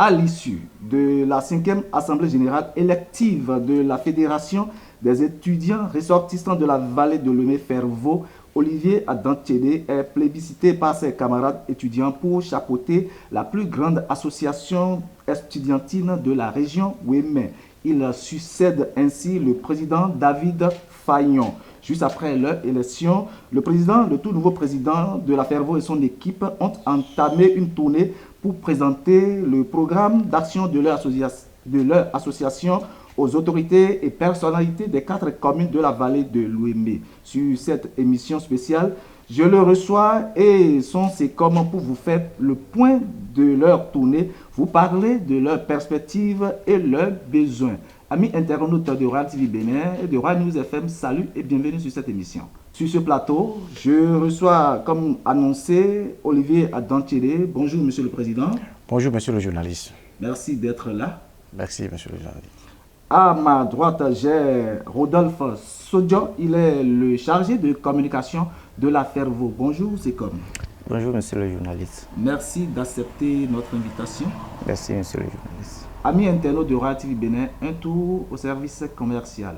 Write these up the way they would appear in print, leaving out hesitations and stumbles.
À l'issue de la 5e Assemblée générale élective de la Fédération des étudiants ressortissants de la vallée de Lomé-Fervo, Olivier Adantiédé est plébiscité par ses camarades étudiants pour chapeauter la plus grande association estudiantine de la région Ouémé. Il succède ainsi le président David Fagnon. Juste après leur élection, le tout nouveau président de la Fervo et son équipe ont entamé une tournée pour présenter le programme d'action de leur association aux autorités et personnalités des 4 communes de la vallée de l'Ouémé. Sur cette émission spéciale, je le reçois et c'est comment pour vous faire le point de leur tournée, vous parler de leurs perspectives et leurs besoins. Amis internautes de Royal TV Bénin et de Royal News FM, salut et bienvenue sur cette émission. Sur ce plateau, je reçois, comme annoncé, Olivier Adantiédé. Bonjour, monsieur le président. Bonjour, monsieur le journaliste. Merci d'être là. Merci, monsieur le journaliste. À ma droite, j'ai Rodolphe Sodjo. Il est le chargé de communication de la Fervo. Bonjour, c'est comme. Bonjour, monsieur le journaliste. Merci d'accepter notre invitation. Merci, monsieur le journaliste. Amis internautes de Royal TV Bénin, un tour au service commercial.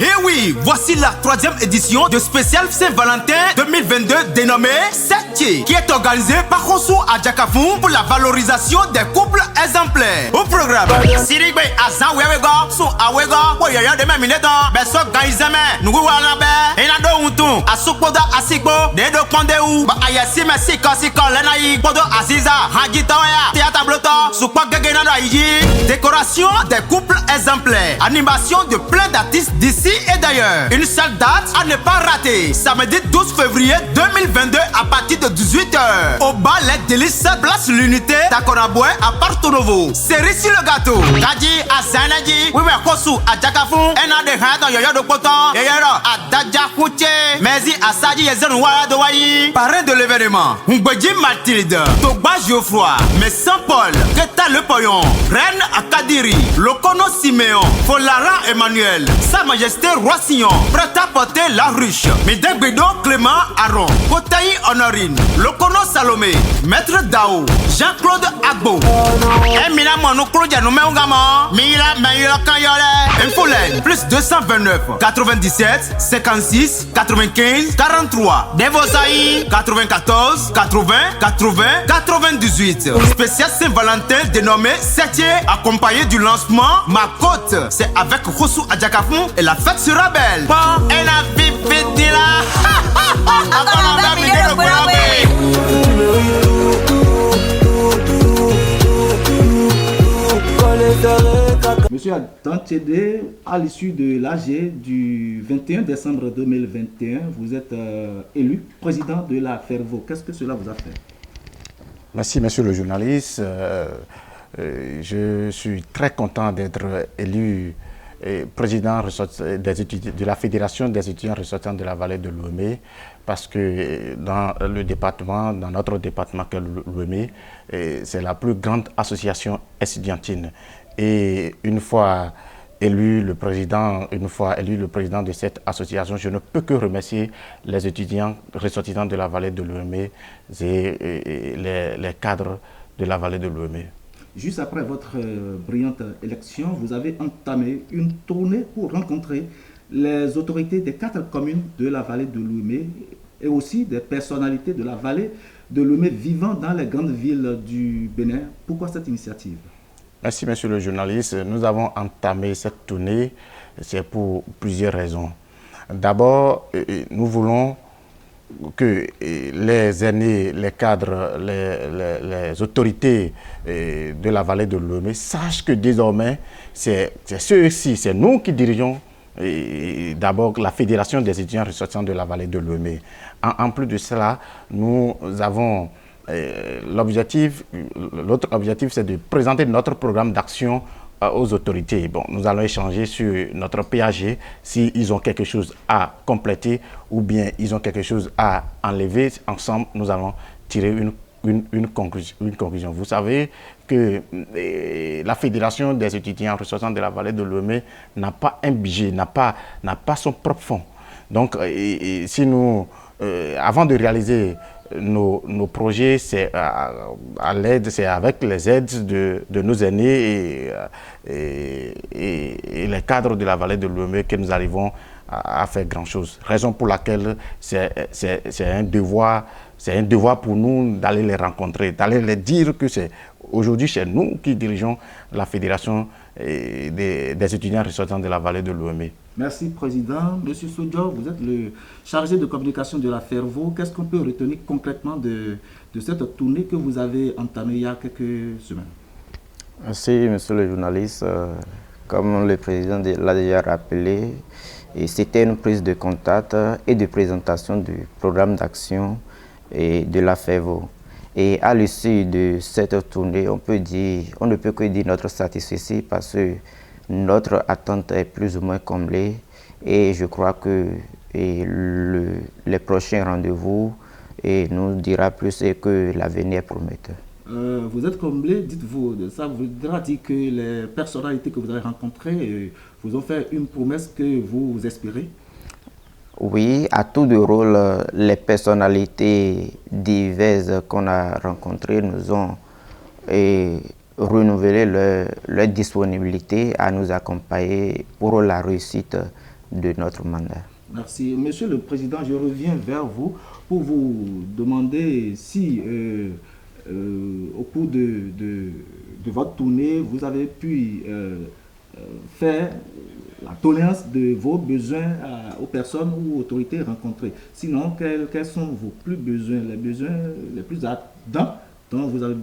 Et oui, voici la 3e édition de spécial Saint-Valentin 2022 dénommée Septier, qui est organisée par Khosu Adjakafou pour la valorisation des couples exemplaires. Au programme, Sirigbe Azan Wewego, Sou Awego, Woyoyo de Meminedo, Beso Gaizeme, Nuguwanabe, Enado Utu, Asukoda Asikbo, Dedo Kondeu, Ba Ayasime Siko Siko Lenaï, Podo Aziza, Hagitoya, Théâtre Bloto, Sukwa Gegenado Aïji, décoration des couples exemplaires, animation de plein d'artistes d'ici et d'ailleurs. Une seule date à ne pas rater, samedi 12 février 2022 à partir de 18h. Au bas les délices, place l'unité d'Akonaboué à Porto-Novo. Série sur le gâteau. Kadi Azaneji, oui mais Kosu Adjakafu, Ena de Hadan Yoyo de Poton, Yoyo Adadja Kouche, Mezi Asadi Yezen Ouara de Wayi. Parrain de l'événement, Ngbeji Mathilde, Togba Geoffroy, Messan Paul, Keta Le Poyon, Reine Akadiri, Lokono Siméon, Folara Emmanuel, Sa Majesté Roissillon, prêt à porter la ruche, Midek Bédo Clément Aron, Kotaï Honorine, Lokono Salomé, Maître Dao, Jean-Claude Agbo, Emina Mono Claudia Nouméongama, Mila Mayula Kayole, Infolen, plus 229, 97, 56, 95, 43, Devosaï, 94, 80, 80, 98. Spécial Saint-Valentin dénommé Septier, accompagné du lancement Ma Côte. C'est avec Khosu Adjakafou et la fête sera belle. Bon, et la vie là. Monsieur Adantiédé, à l'issue de l'AG du 21 décembre 2021, vous êtes élu président de la Fervo. Qu'est-ce que cela vous a fait? Merci, monsieur le journaliste. Je suis très content d'être élu président de la Fédération des étudiants ressortissants de la vallée de l'Ouémé, parce que dans notre département que l'Ouémé, c'est la plus grande association estudiantine. Et une fois élu le président de cette association, je ne peux que remercier les étudiants ressortissants de la vallée de l'Ouémé et les cadres de la vallée de l'Ouémé. Juste après votre brillante élection, vous avez entamé une tournée pour rencontrer les autorités des 4 communes de la vallée de l'Ouémé et aussi des personnalités de la vallée de l'Ouémé vivant dans les grandes villes du Bénin. Pourquoi cette initiative? Merci, monsieur le journaliste. Nous avons entamé cette tournée, c'est pour plusieurs raisons. D'abord, nous voulons que les aînés, les cadres, les autorités de la vallée de l'Ouémé sachent que désormais, c'est ceux-ci, c'est nous qui dirigeons d'abord la Fédération des étudiants ressortissants de la vallée de l'Ouémé. En plus de cela, nous avons l'autre objectif, c'est de présenter notre programme d'action aux autorités. Bon, nous allons échanger sur notre PAG, s'ils ont quelque chose à compléter ou bien ils ont quelque chose à enlever. Ensemble, nous allons tirer une conclusion. Vous savez que la Fédération des étudiants ressortissants de la vallée de Lomé n'a pas un budget, n'a pas son propre fonds. Donc, si nous, avant de réaliser nos projets, c'est c'est avec les aides de nos aînés et les cadres de la vallée de Lomé que nous arrivons à faire grand chose. Raison pour laquelle c'est un devoir pour nous d'aller les rencontrer, d'aller les dire que aujourd'hui c'est nous qui dirigeons la Fédération des étudiants ressortissants de la vallée de Lomé. Merci, Président. Monsieur Sodio, vous êtes le chargé de communication de la FERVO. Qu'est-ce qu'on peut retenir concrètement de cette tournée que vous avez entamée il y a quelques semaines? Merci, monsieur le journaliste. Comme le Président l'a déjà rappelé, c'était une prise de contact et de présentation du programme d'action de la FERVO. Et à l'issue de cette tournée, on ne peut que dire notre satisfaction parce que notre attente est plus ou moins comblée et je crois que les prochains rendez-vous nous dira plus et que l'avenir est prometteur. Vous êtes comblé, dites-vous, ça voudra dire que les personnalités que vous avez rencontrées vous ont fait une promesse que vous espérez? Oui, à tout de rôle, les personnalités diverses qu'on a rencontrées nous ont renouvelé leur disponibilité à nous accompagner pour la réussite de notre mandat. Merci. Monsieur le Président, je reviens vers vous pour vous demander si au cours de votre tournée, vous avez pu faire la tolérance de vos besoins aux personnes ou autorités rencontrées. Sinon, quels sont vos besoins les plus ardents dont vous avez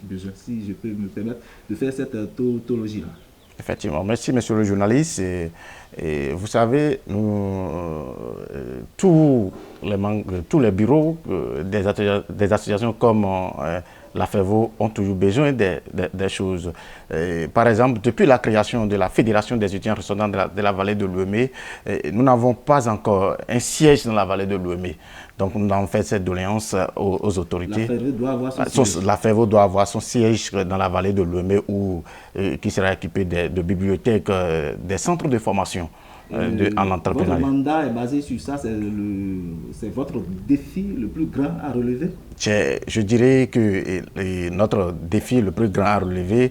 besoin, si je peux me permettre de faire cette tautologie-là? Effectivement, merci monsieur le journaliste. Et vous savez, tous les bureaux des associations comme la FERVO ont toujours besoin des choses. Par exemple, depuis la création de la Fédération des étudiants ressortissants de la vallée de Lomé, nous n'avons pas encore un siège dans la vallée de Lomé. Donc nous avons fait cette doléance aux autorités. La FERVO doit avoir son siège dans la vallée de Lomé qui sera équipé de bibliothèques, des centres de formation en entrepreneuriat. Votre mandat est basé sur ça, c'est votre défi le plus grand à relever? Je dirais que notre défi le plus grand à relever,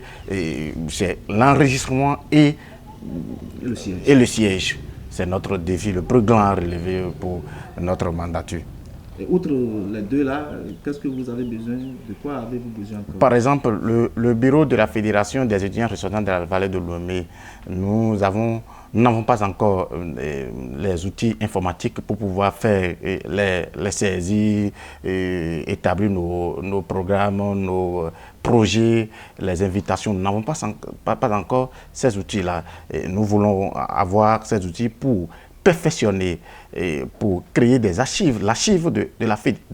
c'est l'enregistrement et le siège. C'est notre défi le plus grand à relever pour notre mandature. Et outre les deux là, qu'est-ce que vous avez besoin? De quoi avez-vous besoin encore? Par exemple, le bureau de la Fédération des étudiants ressortissants de la vallée de Lomé, nous n'avons pas encore les outils informatiques pour pouvoir faire les saisies, établir nos programmes, nos projets, les invitations. Nous n'avons pas encore ces outils-là. Nous voulons avoir ces outils pour perfectionner et pour créer des archives, l'archive de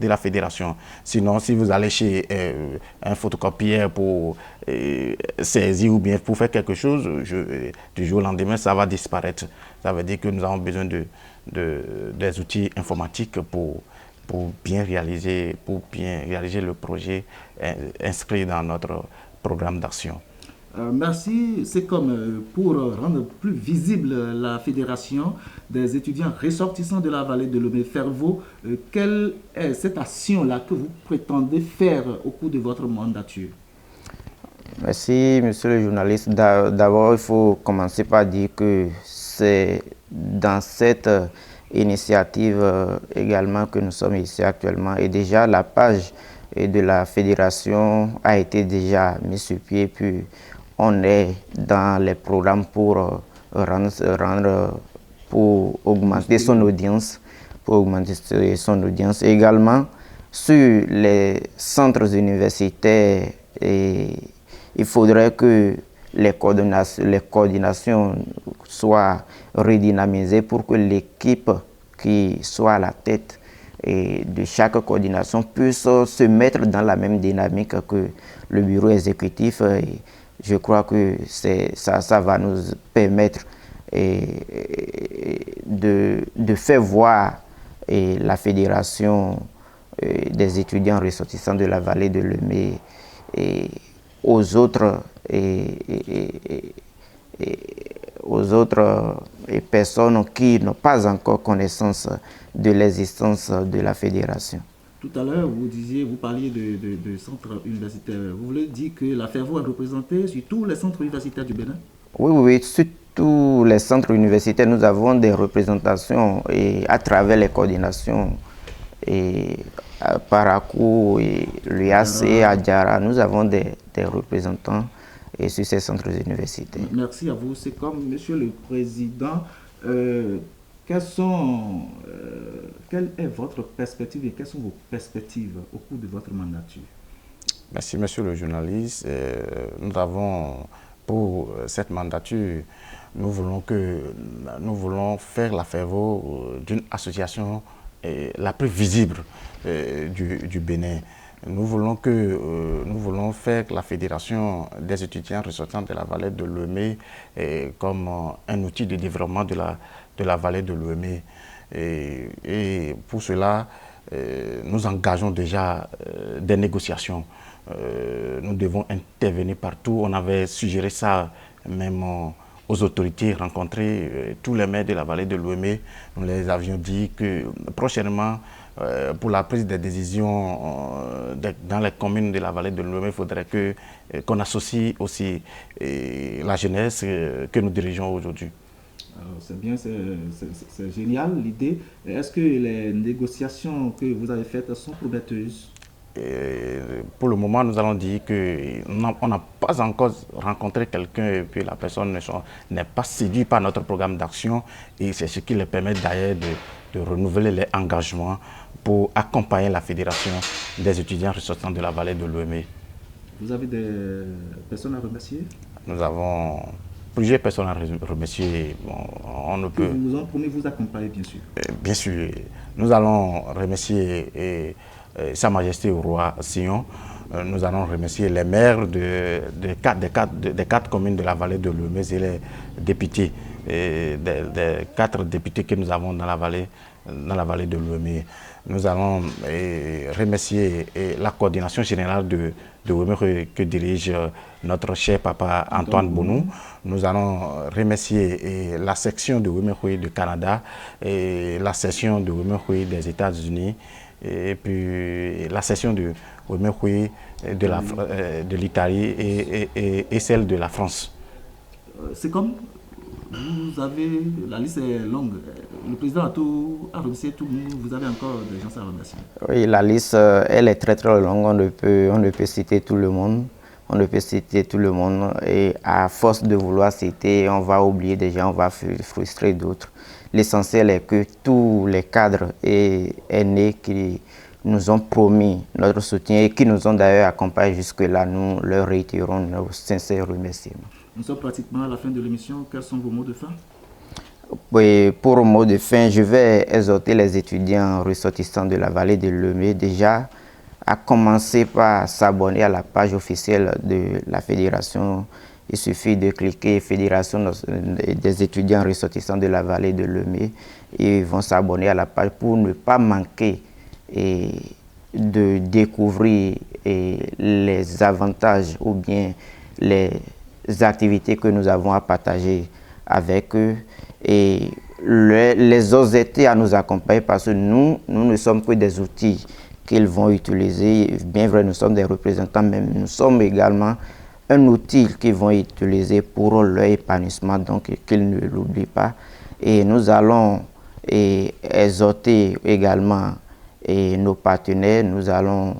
la fédération. Sinon, si vous allez chez un photocopieur pour saisir ou bien pour faire quelque chose, du jour au lendemain, ça va disparaître. Ça veut dire que nous avons besoin des outils informatiques pour bien réaliser le projet inscrit dans notre programme d'action. Merci. C'est comme pour rendre plus visible la Fédération des étudiants ressortissants de la vallée de Lomé FERVO. Quelle est cette action-là que vous prétendez faire au cours de votre mandature? Merci, monsieur le journaliste. D'abord, il faut commencer par dire que c'est dans cette initiative également que nous sommes ici actuellement. Et déjà, la page de la Fédération a été déjà mise sur pied, puis on est dans les programmes pour augmenter son audience, Et également, sur les centres universitaires, il faudrait que les coordinations soient redynamisées pour que l'équipe qui soit à la tête de chaque coordination puisse se mettre dans la même dynamique que le bureau exécutif. je crois que ça va nous permettre de faire voir la fédération des étudiants ressortissants de la vallée de Lemay aux autres personnes qui n'ont pas encore connaissance de l'existence de la fédération. Tout à l'heure, vous parliez de centres universitaires. Vous voulez dire que la FERVO est représentée sur tous les centres universitaires du Bénin? Oui, sur tous les centres universitaires, nous avons des représentations à travers les coordinations Parakou, l'UAC, Adjara. Nous avons des représentants sur ces centres universitaires. Merci à vous. C'est comme, Monsieur le Président, quelle est votre perspective et quelles sont vos perspectives au cours de votre mandature? Merci, Monsieur le journaliste. Nous avons, pour cette mandature, nous voulons faire la FERVO d'une association la plus visible du Bénin. Nous voulons faire la Fédération des étudiants ressortissants de la vallée de Lemay comme un outil de développement de la vallée de Lemay. Et pour cela, nous engageons déjà des négociations. Nous devons intervenir partout. On avait suggéré ça même aux autorités, rencontrer tous les maires de la vallée de Lemay. Nous les avions dit que prochainement, pour la prise des décisions dans les communes de la vallée de Lemay, il faudrait qu'on associe aussi la jeunesse que nous dirigeons aujourd'hui. C'est bien, c'est génial l'idée. Est-ce que les négociations que vous avez faites sont prometteuses? Pour le moment, nous allons dire qu'on n'a pas encore rencontré quelqu'un et puis la personne n'est pas séduite par notre programme d'action, et c'est ce qui leur permet d'ailleurs de renouveler les engagements pour accompagner la Fédération des étudiants ressortissants de la vallée de Lemay. Vous avez des personnes à remercier? Nous avons plusieurs personnes à remercier. Bon, on ne peut... Vous en promettez vous accompagner, bien sûr. Bien sûr. Nous allons remercier Sa Majesté au roi Sion. Nous allons remercier les maires des quatre communes de la vallée de Lemay et les députés, des 4 députés que nous avons dans la vallée de Lemay. Nous allons remercier la coordination générale de Lemay que dirige notre cher papa Antoine Bonou. Nous allons remercier la section de Lemay du Canada et la section de Lemay des États-Unis, et puis la section de Lemay de l'Italie et celle de la France. C'est comme vous avez, la liste est longue. Le président a remercié tout le monde. Vous avez encore des gens à remercier? Oui, la liste, elle est très très longue. On ne peut citer tout le monde. On ne peut citer tout le monde. Et à force de vouloir citer, on va oublier des gens, on va frustrer d'autres. L'essentiel est que tous les cadres et aînés qui nous ont promis notre soutien et qui nous ont d'ailleurs accompagnés jusque-là, nous leur réitérons nos sincères remerciements. Nous sommes pratiquement à la fin de l'émission. Quels sont vos mots de fin? Oui, pour le mot de fin, je vais exhorter les étudiants ressortissants de la vallée de Lemay déjà à commencer par s'abonner à la page officielle de la Fédération. Il suffit de cliquer Fédération des étudiants ressortissants de la vallée de Lemay et ils vont s'abonner à la page pour ne pas manquer de découvrir les avantages ou bien les activités que nous avons à partager avec eux et les oser à nous accompagner parce que nous ne sommes que des outils qu'ils vont utiliser. Bien vrai, nous sommes des représentants, mais nous sommes également un outil qu'ils vont utiliser pour leur épanouissement, donc qu'ils ne l'oublient pas. Et nous allons exhorter également nos partenaires, nous allons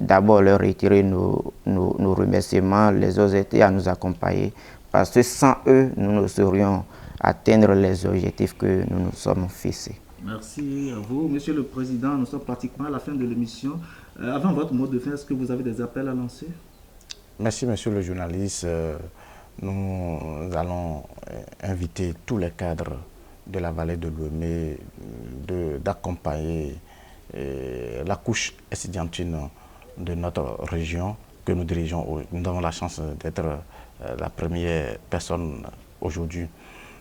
d'abord leur retirer nos remerciements, les autorités à nous accompagner, parce que sans eux, nous ne saurions atteindre les objectifs que nous nous sommes fixés. Merci à vous, Monsieur le Président. Nous sommes pratiquement à la fin de l'émission. Avant votre mot de fin, est-ce que vous avez des appels à lancer? Merci, Monsieur le journaliste. Nous allons inviter tous les cadres de la vallée de Lemay d'accompagner la couche estudiantine de notre région que nous dirigeons. Nous avons la chance d'être la première personne aujourd'hui.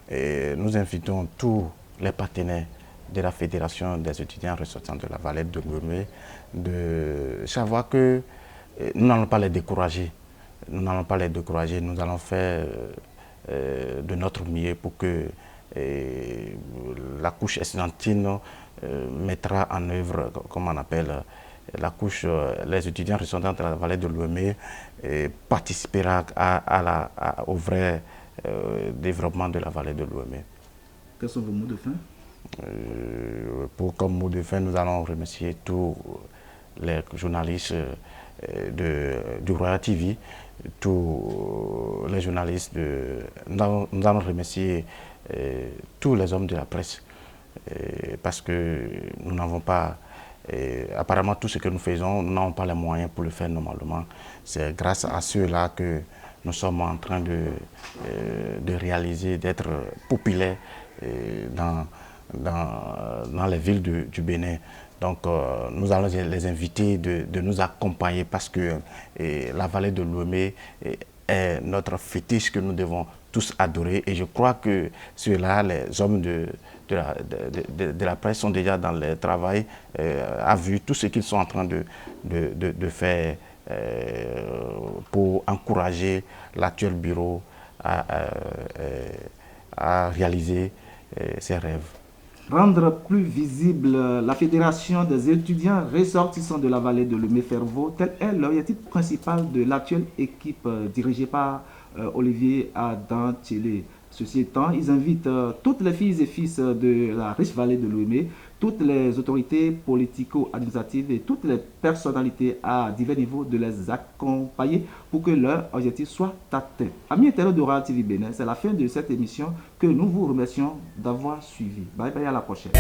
Et nous invitons tous les partenaires de la Fédération des étudiants ressortissants de la vallée de Lomé de savoir que nous n'allons pas les décourager. Nous n'allons pas les décourager, nous allons faire de notre mieux pour que la couche estudiantine mettra en œuvre, comme on appelle, la couche, les étudiants ressortissants de la vallée de Lomé participera au vrai développement de la vallée de Lomé. Quels sont vos mots de fin? Comme mot de fin, nous allons remercier tous les journalistes du Royal TV, tous les journalistes nous allons remercier tous les hommes de la presse parce que nous n'avons pas, apparemment tout ce que nous faisons, nous n'avons pas les moyens pour le faire normalement. C'est grâce à ceux-là que nous sommes en train de réaliser, d'être populaires dans les villes du Bénin. Donc nous allons les inviter de nous accompagner parce que la vallée de Lomé est notre fétiche que nous devons tous adorer. Et je crois que ceux-là, les hommes de la presse sont déjà dans le travail, à vue tout ce qu'ils sont en train de faire pour encourager l'actuel bureau à réaliser ses rêves. Rendre plus visible la Fédération des étudiants ressortissants de la vallée de Lomé-Fervo, tel est l'objectif principal de l'actuelle équipe dirigée par Olivier Adam Tchélé. Ceci étant, ils invitent toutes les filles et fils de la riche vallée de Lomé, toutes les autorités politico-administratives et toutes les personnalités à divers niveaux de les accompagner pour que leur objectif soit atteint. Amis internautes de Royal TV Bénin, c'est la fin de cette émission que nous vous remercions d'avoir suivi. Bye bye, à la prochaine.